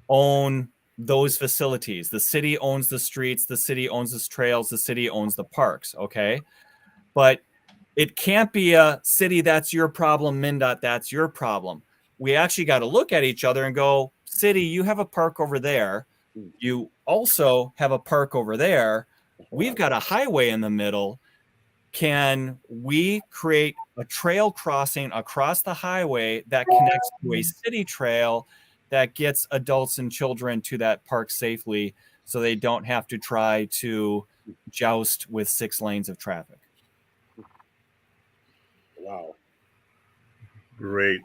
own those facilities. The city owns the streets, the city owns the trails, the city owns the parks, okay? But it can't be a city, that's your problem, MnDOT, that's your problem. We actually got to look at each other and go, city, you have a park over there. You also have a park over there. We've got a highway in the middle. Can we create a trail crossing across the highway that connects to a city trail that gets adults and children to that park safely so they don't have to try to joust with 6 lanes of traffic? Wow. Great.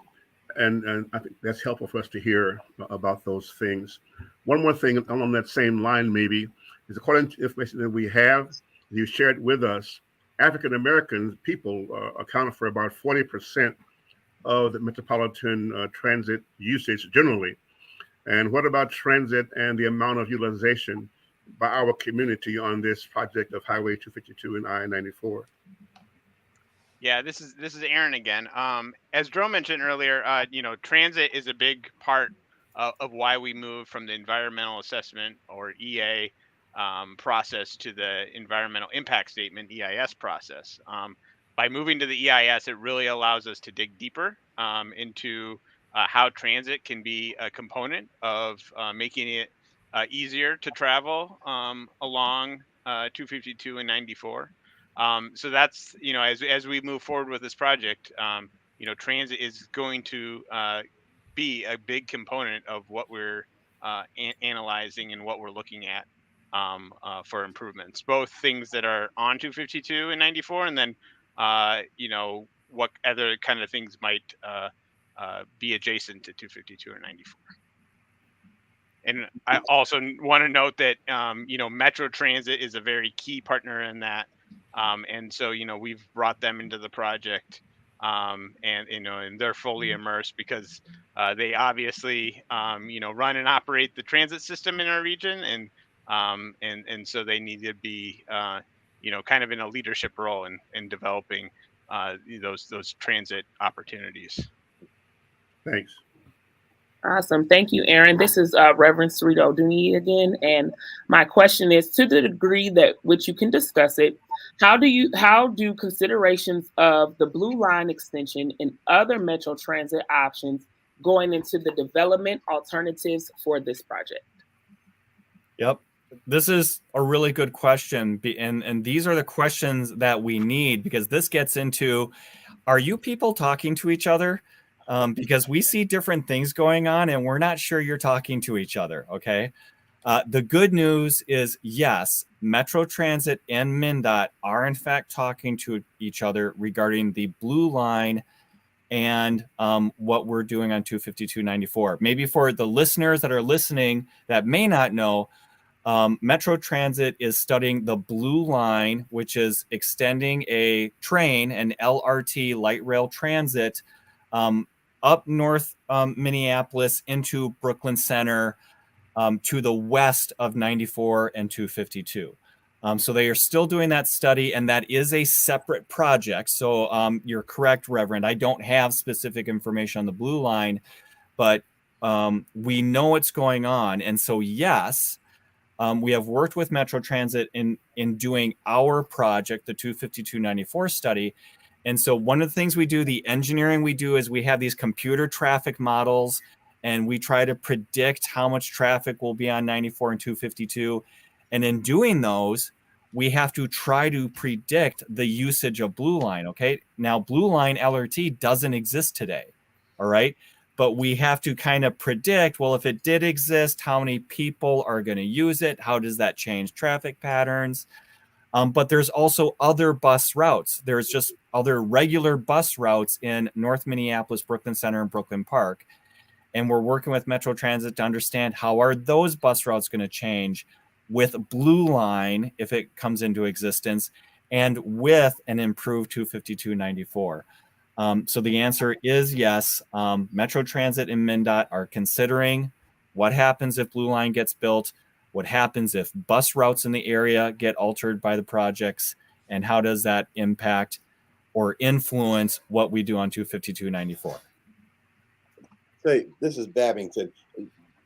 And I think that's helpful for us to hear about those things. One more thing along that same line, maybe, is according to information that we have, you shared with us, African American people account for about 40% of the metropolitan transit usage generally. And what about transit and the amount of utilization by our community on this project of Highway 252 and I-94? Yeah, this is Aaron again. As Jerome mentioned earlier, transit is a big part of why we moved from the environmental assessment or EA process to the environmental impact statement EIS process. By moving to the EIS, it really allows us to dig deeper into how transit can be a component of making it easier to travel along 252 and 94. So that's, as we move forward with this project, transit is going to be a big component of what we're analyzing and what we're looking at for improvements, both things that are on 252 and 94, and then, what other kind of things might be adjacent to 252 or 94. And I also want to note that, Metro Transit is a very key partner in that. And so, we've brought them into the project, and they're fully immersed because they obviously, run and operate the transit system in our region. And so they need to be, kind of in a leadership role in developing those transit opportunities. Thanks. Awesome. Thank you, Aaron. This is Reverend Cyreta Oduniyi again. And my question is, to the degree that which you can discuss it, how do considerations of the Blue Line extension and other Metro Transit options going into the development alternatives for this project? Yep. This is a really good question. And these are the questions that we need, because this gets into, are you people talking to each other? Because we see different things going on and we're not sure you're talking to each other, okay? The good news is, yes, Metro Transit and MnDOT are in fact talking to each other regarding the Blue Line and what we're doing on 252-94. Maybe for the listeners that are listening that may not know, Metro Transit is studying the Blue Line, which is extending a train, an LRT, light rail transit, up north Minneapolis into Brooklyn Center, to the west of 94 and 252. So they are still doing that study, and that is a separate project. So you're correct, Reverend. I don't have specific information on the Blue Line, but we know what's going on. And so, yes, we have worked with Metro Transit in doing our project, the 252-94 study. And so one of the things we do, the engineering we do, is we have these computer traffic models, and we try to predict how much traffic will be on 94 and 252. And in doing those, we have to try to predict the usage of Blue Line, okay? Now, Blue Line LRT doesn't exist today, all right? But we have to kind of predict, well, if it did exist, how many people are going to use it? How does that change traffic patterns? But there's also other bus routes. There's just other regular bus routes in North Minneapolis, Brooklyn Center, and Brooklyn Park. And we're working with Metro Transit to understand how are those bus routes going to change with Blue Line if it comes into existence, and with an improved 252-94. So the answer is yes. Metro Transit and MnDOT are considering what happens if Blue Line gets built, what happens if bus routes in the area get altered by the projects, and how does that impact or influence what we do on 252-94. Say, this is Babington.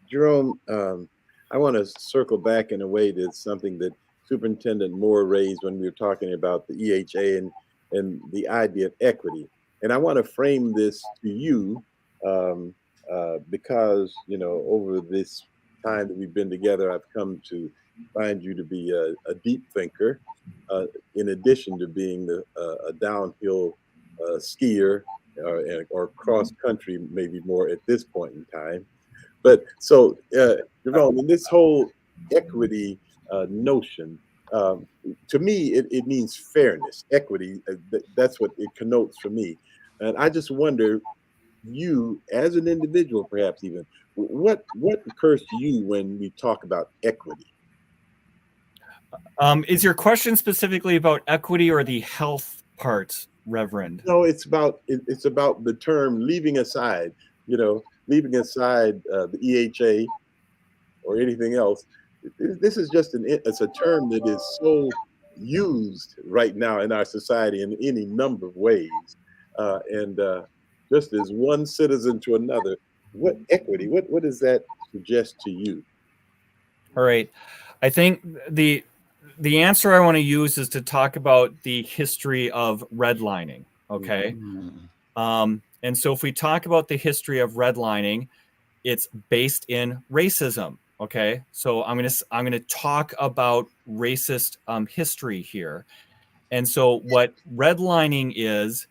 Jerome, I want to circle back in a way to something that Superintendent Moore raised when we were talking about the EHA and the idea of equity. And I want to frame this to you because, you know, over this time that we've been together, I've come to find you to be a deep thinker, in addition to being a downhill skier or cross country, maybe more at this point in time. But so, Jerome, in this whole equity notion, to me, it means fairness, equity. That's what it connotes for me. And I just wonder, you as an individual, perhaps even, what occurs to you when we talk about equity? Is your question specifically about equity or the health part, Reverend? No, it's about the term leaving aside, the EHA or anything else. This is just it's a term that is so used right now in our society in any number of ways. And just as one citizen to another, what equity, what does that suggest to you? All right. I think the answer I want to use is to talk about the history of redlining. Okay. And so if we talk about the history of redlining, it's based in racism. Okay. So I'm going to talk about racist history here. And so what redlining is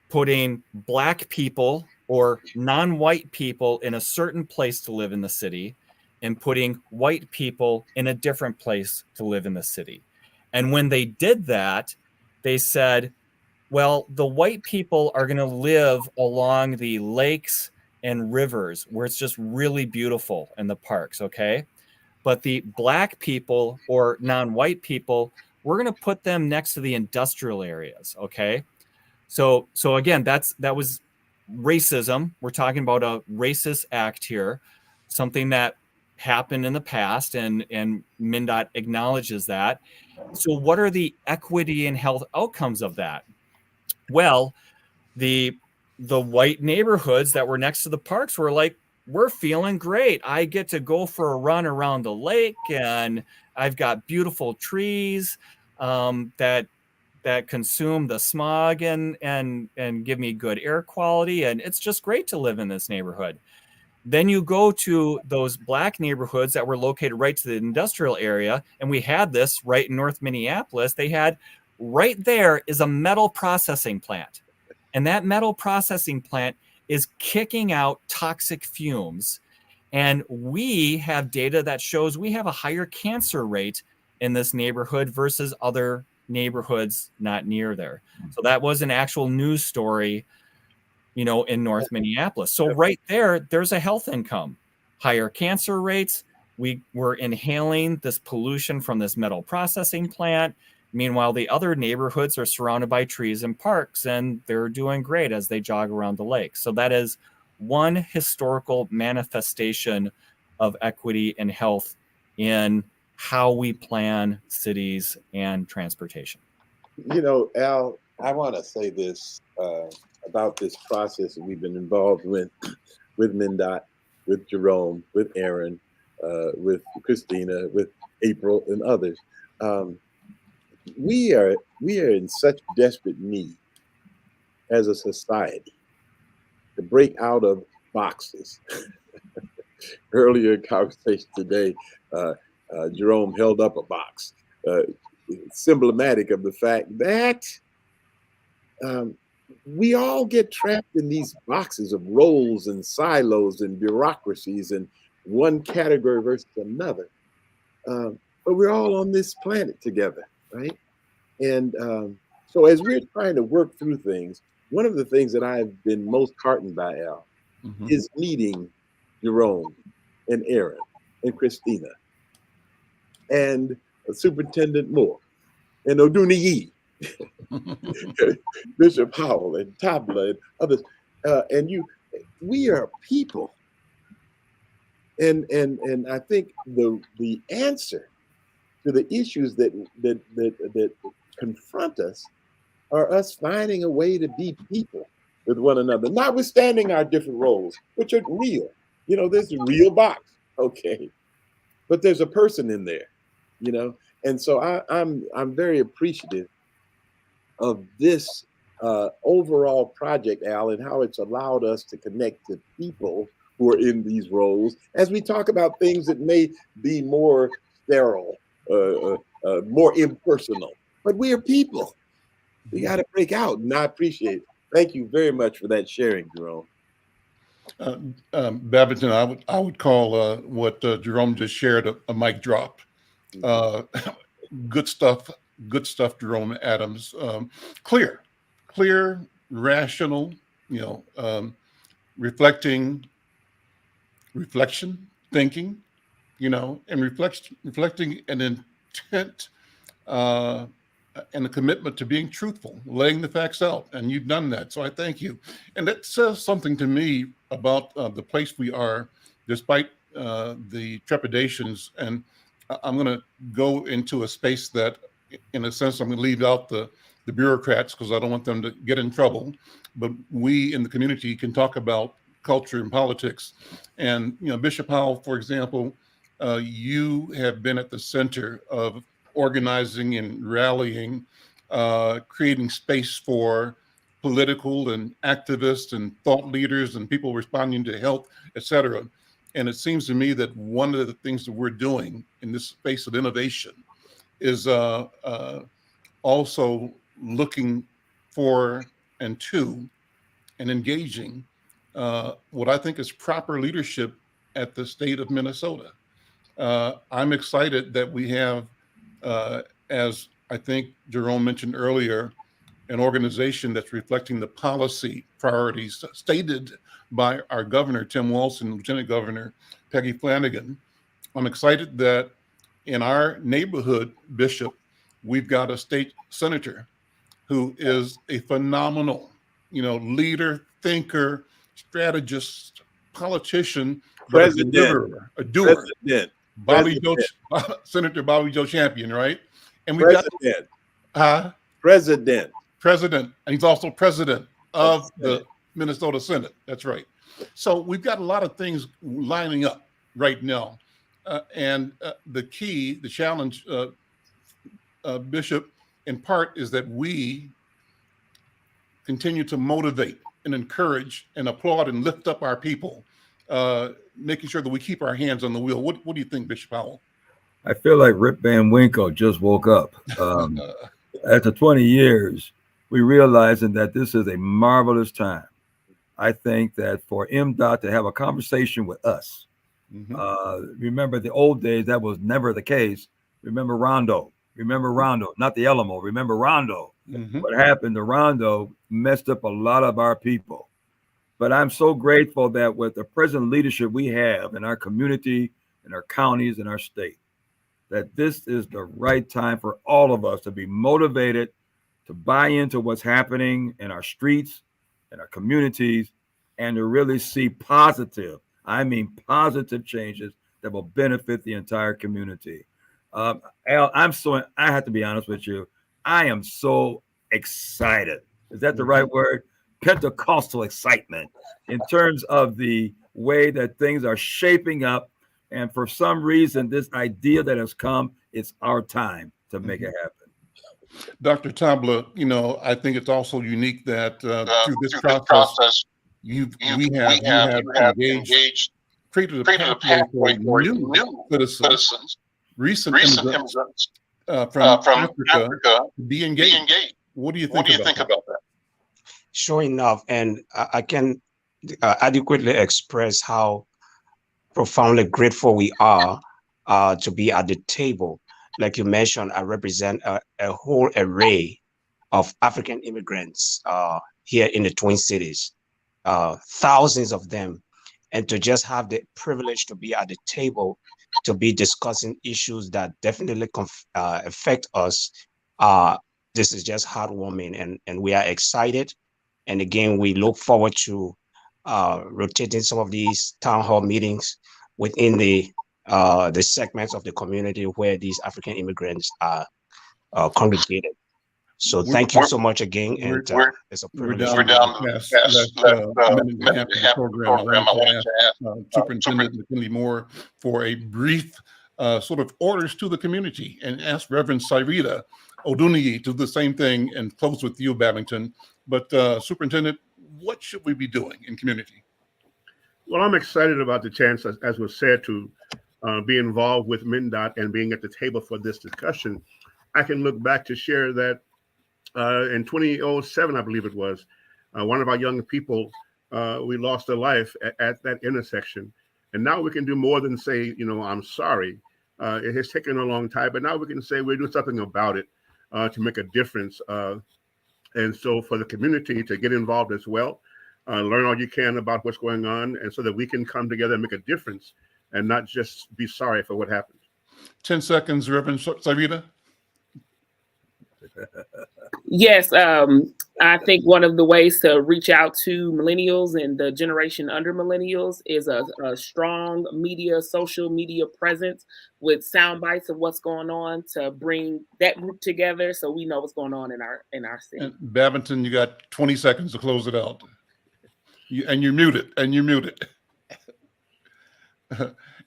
putting Black people or non-white people in a certain place to live in the city and putting white people in a different place to live in the city. And when they did that, they said, well, the white people are going to live along the lakes and rivers where it's just really beautiful in the parks, okay? But the Black people or non-white people, we're going to put them next to the industrial areas, okay? So again, that was racism. We're talking about a racist act here, something that happened in the past, and MnDOT acknowledges that. So what are the equity and health outcomes of that? Well, the white neighborhoods that were next to the parks were like, we're feeling great. I get to go for a run around the lake, and I've got beautiful trees that consume the smog and give me good air quality, and it's just great to live in this neighborhood. Then you go to those Black neighborhoods that were located right to the industrial area, and we had this right in North Minneapolis. They had right there is a metal processing plant, and that metal processing plant is kicking out toxic fumes. And we have data that shows we have a higher cancer rate in this neighborhood versus other neighborhoods not near there. So that was an actual news story, in North Minneapolis. So right there's a health income, higher cancer rates. We were inhaling this pollution from this metal processing plant. Meanwhile, the other neighborhoods are surrounded by trees and parks, and they're doing great as they jog around the lake. So that is one historical manifestation of equity and health in how we plan cities and transportation. Al, I want to say this about this process that we've been involved with MnDOT, with Jerome, with Aaron, with Christina, with April, and others. We are in such desperate need as a society to break out of boxes. Earlier conversation today, Jerome held up a box, symptomatic of the fact that we all get trapped in these boxes of roles and silos and bureaucracies and one category versus another. But we're all on this planet together, right? And so as we're trying to work through things, one of the things that I've been most heartened by, Al, is meeting Jerome and Aaron and Christina and Superintendent Moore and Oduniyi, Bishop Howell and Tabla and others. We are people. And I think the answer to the issues that confront us are us finding a way to be people with one another, notwithstanding our different roles, which are real. You know, there's a real box, okay, but there's a person in there, you know. And so I'm very appreciative of this overall project, Al, and how it's allowed us to connect to people who are in these roles as we talk about things that may be more sterile, more impersonal. But we are people. We got to break out, and I appreciate it. Thank you very much for that sharing, Jerome. Babington, I would call what Jerome just shared a mic drop. Good stuff, Jerome Adams. Clear, rational, you know, reflection, thinking, you know, and reflecting an intent and a commitment to being truthful, laying the facts out, and you've done that. So I thank you. And that says something to me about the place we are, despite the trepidations. And I'm going to go into a space that, in a sense, I'm going to leave out the bureaucrats because I don't want them to get in trouble. But we in the community can talk about culture and politics. And, you know, Bishop Howell, for example, you have been at the center of organizing and rallying, creating space for political and activists and thought leaders and people responding to health, et cetera. And it seems to me that one of the things that we're doing in this space of innovation is also looking for and to and engaging what I think is proper leadership at the state of Minnesota. I'm excited that we have, as I think Jerome mentioned earlier, an organization that's reflecting the policy priorities stated by our governor, Tim Walz, and Lieutenant Governor Peggy Flanagan. I'm excited that in our neighborhood, Bishop, we've got a state senator who is a phenomenal, you know, leader, thinker, strategist, politician, President, a doer. President. Senator Bobby Joe Champion, right? And we've President. got President, and he's also president of the Minnesota Senate. That's right. So we've got a lot of things lining up right now, and the challenge, Bishop, in part, is that we continue to motivate and encourage and applaud and lift up our people, making sure that we keep our hands on the wheel. What do you think, Bishop Howell? I feel like Rip Van Winkle just woke up. After 20 years, we realizing that this is a marvelous time. I think that for MDOT to have a conversation with us, remember the old days, that was never the case. Remember Rondo, not the Alamo, remember Rondo. What happened to Rondo messed up a lot of our people. But I'm so grateful that with the present leadership we have in our community, in our counties, in our state, that this is the right time for all of us to be motivated to buy into what's happening in our streets, in our communities, and to really see positive changes that will benefit the entire community. Al, I have to be honest with you, I am so excited. Is that the right word? Pentecostal excitement in terms of the way that things are shaping up. And for some reason, this idea that has come, it's our time to make it happen. Dr. Tabla, you know, I think it's also unique that through this process, we have engaged, created a pathway for new citizens, recent immigrants from Africa to be engaged. What do you think about that? Sure enough, and I can adequately express how profoundly grateful we are to be at the table. Like you mentioned, I represent a whole array of African immigrants here in the Twin Cities, thousands of them. And to just have the privilege to be at the table, to be discussing issues that definitely affect us, this is just heartwarming, and we are excited. And again, we look forward to rotating some of these town hall meetings within the segments of the community where these African immigrants are congregated. So thank you so much again, and it's a privilege. We're down the last minute and a half of the program. I wanted to ask Superintendent McKinley Moore for a brief sort of orders to the community, and ask Reverend Cyreta Oduniyi to do the same thing, and close with you, Babington. But Superintendent, what should we be doing in community? Well, I'm excited about the chance, as was said, to be involved with MnDOT and being at the table for this discussion. I can look back to share that in 2007, I believe it was, one of our young people, we lost their life at that intersection. And now we can do more than say, I'm sorry. It has taken a long time, but now we can say we're doing something about it to make a difference. And so for the community to get involved as well, learn all you can about what's going on, and so that we can come together and make a difference and not just be sorry for what happened. 10 seconds, Reverend Cyreta. Yes, I think one of the ways to reach out to millennials and the generation under millennials is a strong social media presence with sound bites of what's going on to bring that group together, so we know what's going on in our city. And Babington, you got 20 seconds to close it out. You're muted.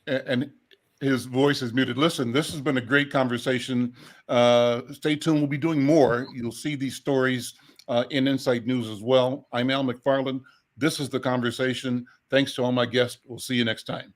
And his voice is muted. Listen, this has been a great conversation. Stay tuned. We'll be doing more. You'll see these stories in Insight News as well. I'm Al McFarlane. This is The Conversation. Thanks to all my guests. We'll see you next time.